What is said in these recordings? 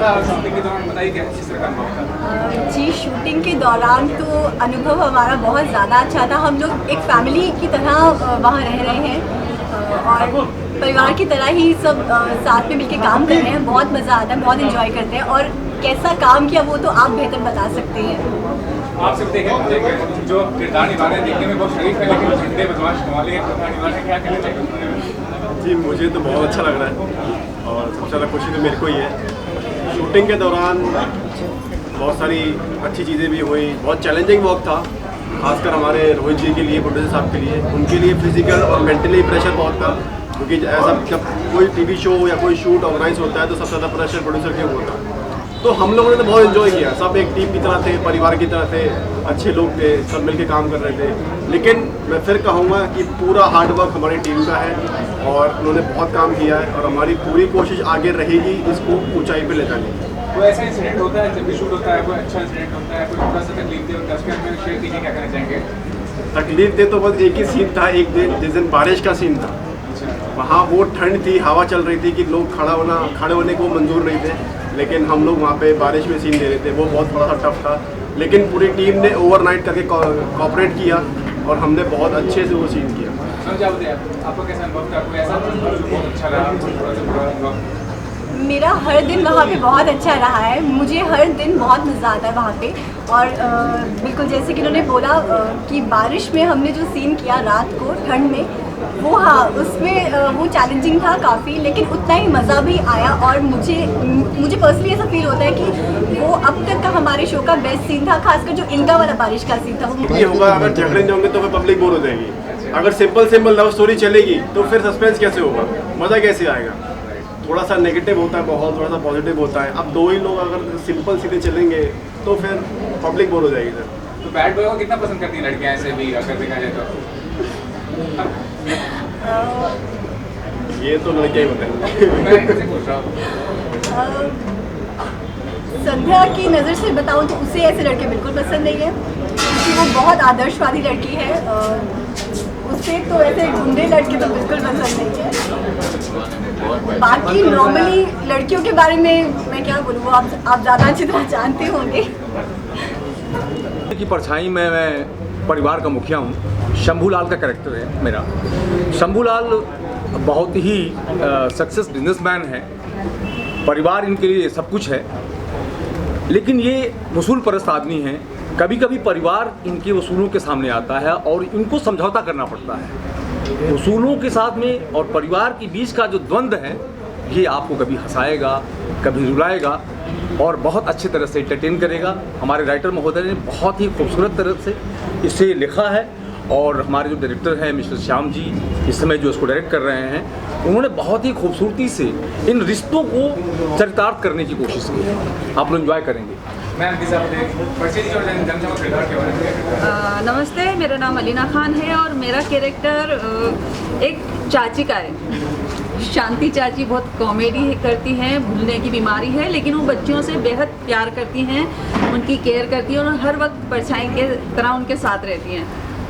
था शूटिंग के दौरान, बताइए क्या किस तरह का अनुभव था? जी, शूटिंग के दौरान तो अनुभव हमारा बहुत ज़्यादा अच्छा था। हम लोग एक फैमिली की तरह वहाँ रह रहे हैं और परिवार की तरह ही सब साथ में मिलके काम कर रहे हैं। बहुत मज़ा आता है, बहुत एंजॉय करते हैं और कैसा काम किया वो तो आप बेहतर बता सकते हैं। आप सब देखें जो किरदार निभा रहे हैं, देखने में बहुत शरीफ है लेकिन झंडे बदमाश कमाल के किरदार निभा रहे हैं, क्या कहना चाहिए? जी, मुझे तो बहुत अच्छा लग रहा है और सबसे ज़्यादा खुशी तो मेरे को ही है। शूटिंग के दौरान बहुत सारी अच्छी चीज़ें भी हुई, बहुत चैलेंजिंग वक्त था, खासकर हमारे रोहित जी के लिए, प्रोड्यूसर साहब के लिए। उनके लिए फिजिकल और मेंटली प्रेशर बहुत था, क्योंकि ऐसा जब कोई टीवी शो या कोई शूट ऑर्गेनाइज होता है तो सबसे ज़्यादा प्रेशर प्रोड्यूसर के होता है। तो हम लोगों ने तो बहुत एंजॉय किया, सब एक टीम की तरह थे, परिवार की तरह थे, अच्छे लोग थे, सब मिलके काम कर रहे थे। लेकिन मैं फिर कहूँगा कि पूरा हार्डवर्क हमारी टीम का है और उन्होंने बहुत काम किया है और हमारी पूरी कोशिश आगे रहेगी इसको ऊंचाई पे ले जाने की। कोई ऐसा इंसिडेंट होता है जब भी शूट होता है, कोई अच्छा इंसिडेंट होता है, कोई थोड़ा सा तकलीफ दे होता है, उसके बारे में शेयर कीजिए, क्या कहना चाहेंगे? तकलीफ दे तो बस एक ही सीन था, एक दिन जिस दिन बारिश का सीन था, वहाँ वो ठंड थी, हवा चल रही थी कि लोग खड़े होने को मंजूर नहीं थे, लेकिन हम लोग वहाँ पे बारिश में सीन दे रहे थे, वो बहुत थोड़ा सा टफ था। लेकिन पूरी टीम ने ओवरनाइट करके कोऑपरेट किया और हमने बहुत अच्छे से वो सीन किया। आपको कैसा अनुभव था? कोई ऐसा बहुत अच्छा रहा? मेरा हर दिन वहाँ पे बहुत अच्छा रहा है, मुझे हर दिन बहुत मज़ा आता है वहाँ पे। और बिल्कुल जैसे कि उन्होंने बोला कि बारिश में हमने जो सीन किया रात को ठंड में, वो हाँ उसमें वो चैलेंजिंग था काफ़ी, लेकिन उतना ही मज़ा भी आया। और मुझे पर्सनली ऐसा फील होता है कि वो अब तक का हमारे शो का बेस्ट सीन था, खासकर जो इनका वाला बारिश का सीन था वो। ये होगा अगर झगड़े जाओगे तो फिर पब्लिक बोर हो जाएगी, अगर सिंपल लव स्टोरी चलेगी तो फिर सस्पेंस कैसे होगा, मज़ा कैसे आएगा? थोड़ा सा नेगेटिव होता है माहौल, थोड़ा सा पॉजिटिव होता है। अब दो ही लोग अगर सिंपल सीधे चलेंगे तो फिर पब्लिक बोर हो जाएगी सर। तो बैड बॉय को कितना पसंद करती हैं लड़कियां ऐसे भी अगर देखा जाए तो? ये तो लड़कियां ही बताएंगे। संध्या की नज़र से बताऊं तो उसे ऐसे लड़के बिल्कुल पसंद नहीं है, क्योंकि वो बहुत आदर्शवादी लड़की है। उसे तो ऐसे गुंडे लड़के तो बिल्कुल पसंद नहीं है। बाकी नॉर्मली लड़कियों के बारे में मैं क्या बोलूँ, आप ज़्यादा अच्छी तरह जानते होंगे। की परछाई में मैं परिवार का मुखिया हूँ। शंभूलाल का कैरेक्टर है मेरा। शंभूलाल बहुत ही सक्सेस बिजनेसमैन है, परिवार इनके लिए सब कुछ है, लेकिन ये वसूल परस्त आदमी हैं। कभी कभी परिवार इनके वसूलों के सामने आता है और इनको समझौता करना पड़ता है। वसूलों के साथ में और परिवार के बीच का जो द्वंद्व है, ये आपको कभी हंसाएगा, कभी रुलाएगा और बहुत अच्छी तरह से एंटरटेन करेगा। हमारे राइटर महोदय ने बहुत ही खूबसूरत तरह से इसे लिखा है और हमारे जो डायरेक्टर हैं मिस्टर श्याम जी, इस समय जो इसको डायरेक्ट कर रहे हैं, उन्होंने बहुत ही खूबसूरती से इन रिश्तों को चरितार्थ करने की कोशिश की है। आप लोग एंजॉय करेंगे। नमस्ते, मेरा नाम अलीना खान है और मेरा कैरेक्टर एक चाची का है। शांति चाची बहुत कॉमेडी करती हैं, भूलने की बीमारी है, लेकिन वो बच्चियों से बेहद प्यार करती हैं, उनकी केयर करती हैं और हर वक्त परछाई के तरह उनके साथ रहती हैं।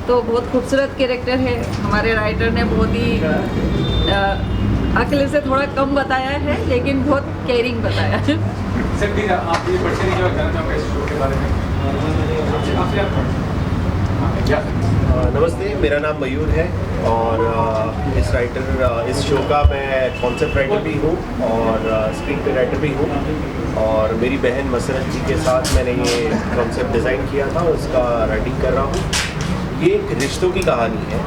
तो बहुत खूबसूरत कैरेक्टर है। हमारे राइटर ने बहुत ही अक्ल से थोड़ा कम बताया है, लेकिन बहुत केयरिंग बताया है। आप ये पर्चे नहीं जानना चाहोगे इस शो के बारे में? नमस्ते, मेरा नाम मयूर है और इस शो का मैं कॉन्सेप्ट राइटर भी हूँ और स्क्रीन पे राइटर भी हूँ। और मेरी बहन मसरत जी के साथ मैंने ये कॉन्सेप्ट डिज़ाइन किया था, उसका राइटिंग कर रहा हूँ। ये एक रिश्तों की कहानी है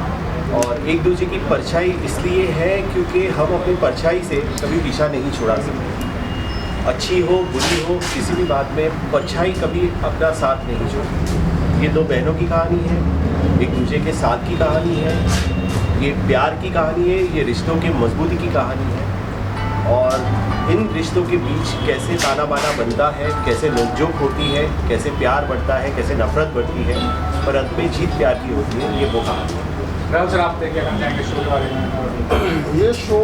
और एक दूसरे की परछाई इसलिए है क्योंकि हम अपनी परछाई से कभी पीछा नहीं छुड़ा सकते। अच्छी हो बुरी हो, किसी भी बात में परछाई कभी अपना साथ नहीं छोड़ती। ये दो बहनों की कहानी है, एक दूसरे के साथ की कहानी है, ये प्यार की कहानी है, ये रिश्तों के मजबूती की कहानी है। और इन रिश्तों के बीच कैसे ताना बाना बनता है, कैसे नोकझोंक होती है, कैसे प्यार बढ़ता है, कैसे नफरत बढ़ती है, पर अंत में जीत प्यार की होती है, ये वो कहानी है। राहुल सर, आप क्या कहना चाहेंगे शो के बारे में? ये शो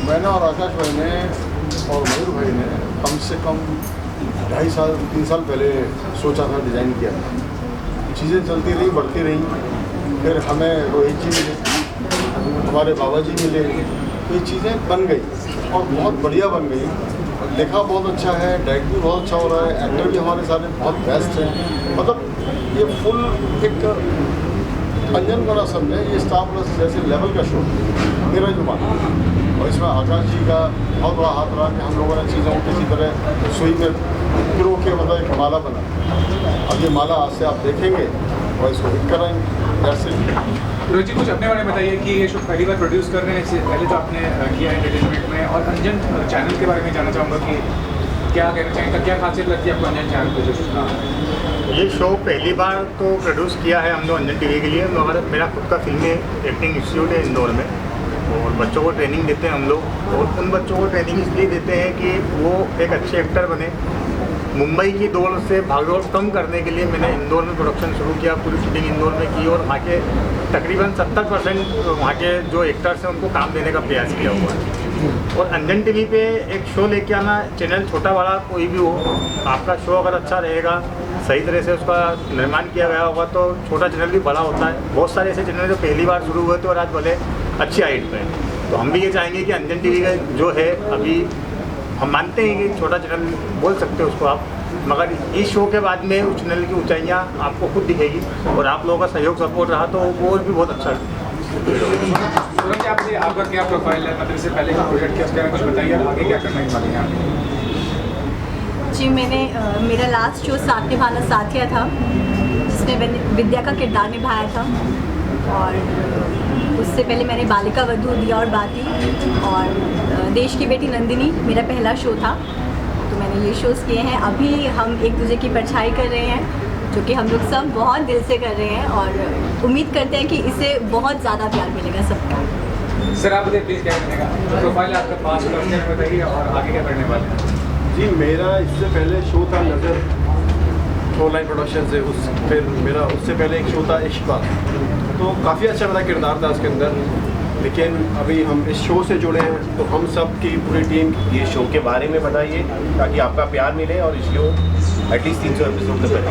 मैंने और आकाश भाई ने और मयूर भाई ने कम से कम 2.5 साल 3 साल पहले सोचा था, डिज़ाइन किया था। चीज़ें चलती रही, बढ़ती रही, फिर हमें रोहित जी मिले, हमारे बाबा जी मिले, तो ये चीज़ें बन गई और बहुत बढ़िया बन गई। लिखा बहुत अच्छा है, डायरेक्ट भी बहुत अच्छा हो रहा है, एक्टर भी हमारे सारे बहुत बेस्ट हैं। मतलब ये फुल एक अंजन बड़ा समझे, ये स्टार प्लस जैसे लेवल का शो मेरा जो माना। और इसमें आकाश जी का बहुत बड़ा हाथ रहा कि हम लोगों ने चीज़ों को किसी तरह सुई में पिरो के मतलब एक माला बना। अब ये माला आज से आप देखेंगे और इसको हिट कराएंगे। जैसे रोहित जी कुछ अपने बारे में बताइए कि ये शो पहली बार प्रोड्यूस कर रहे हैं, इससे पहले तो आपने किया है एंटरटेनमेंट में, और अंजन चैनल के बारे में जानना चाहूँगा कि क्या कहना चाहेंगे, क्या खासियत लगती है आपको अंजन चैनल पे जो ये शो पहली बार तो प्रोड्यूस किया है हम लोग अंजन टीवी के लिए। मगर मेरा खुद का फिल्मी एक्टिंग इंस्टीट्यूट है इंदौर में, और बच्चों को ट्रेनिंग देते हैं हम लोग। और उन बच्चों को ट्रेनिंग इसलिए देते हैं कि वो एक अच्छे एक्टर बने। मुंबई की दौड़ से भागदौड़ कम करने के लिए मैंने इंदौर में प्रोडक्शन शुरू किया, पूरी शूटिंग इंदौर में की, और वहाँ के तकरीबन 70% वहाँ के जो एक्टर्स हैं उनको काम देने का प्रयास किया हुआ है। और अंजन टीवी पे एक शो लेके आना, चैनल छोटा बड़ा कोई भी हो, आपका शो अगर अच्छा रहेगा, सही तरह से उसका निर्माण किया गया होगा, तो छोटा चैनल भी बड़ा होता है। बहुत सारे ऐसे चैनल जो पहली बार शुरू हुए थे और आज भले अच्छी हाइट पे हैं। तो हम भी ये चाहेंगे कि अंजन टीवी का जो है, अभी हम मानते हैं कि छोटा चैनल बोल सकते हो उसको आप, मगर इस शो के बाद में उस चैनल की ऊंचाइयां आपको खुद दिखेगी, और आप लोगों का सहयोग सपोर्ट रहा तो वो भी बहुत अच्छा है। रोहित जी आपका क्या प्रोफाइल है, मतलब इससे पहले का प्रोजेक्ट क्या, उसके बारे में कुछ बताइए, आगे क्या करने वाले हैं आप? जी मैंने मेरा लास्ट शो साथ निभाना साथिया था, जिसमें मैंने विद्या का किरदार निभाया था। और उससे पहले मैंने बालिका वधू दिया और बाती और देश की बेटी नंदिनी मेरा पहला शो था। तो मैंने ये शोज़ किए हैं। अभी हम एक दूसरे की परछाई कर रहे हैं, जो कि हम लोग सब बहुत दिल से कर रहे हैं, और उम्मीद करते हैं कि इसे बहुत ज़्यादा प्यार मिलेगा सबका। सर आप मुझे प्लीज़ क्या करने का प्रोफाइल आपका 5 वर्ष में बताइए, और आगे क्या करने वाले हैं? जी मेरा इससे पहले शो था नज़र ऑनलाइन प्रोडक्शन से, फिर मेरा उससे पहले एक शो था इश्क, तो काफ़ी अच्छा मेरा किरदार था उसके अंदर। लेकिन अभी हम इस शो से जुड़े हैं, तो हम सब की पूरी टीम ये शो के बारे में बताइए ताकि आपका प्यार मिले, और इस शो एटलीस्ट 300 एपिसोड से पहले।